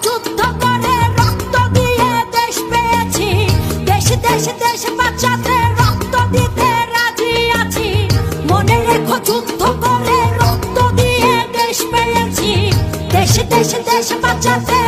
যুদ্ধ করে রক্ত দিয়ে দেশ পেয়েছি, দেশ দেশ দেশ বাঁচাতে রক্ত দিতে রাজি আছি। মনে রেখো যুদ্ধ করে রক্ত দিয়ে দেশ পেয়েছি, দেশ দেশ দেশ বাঁচাতে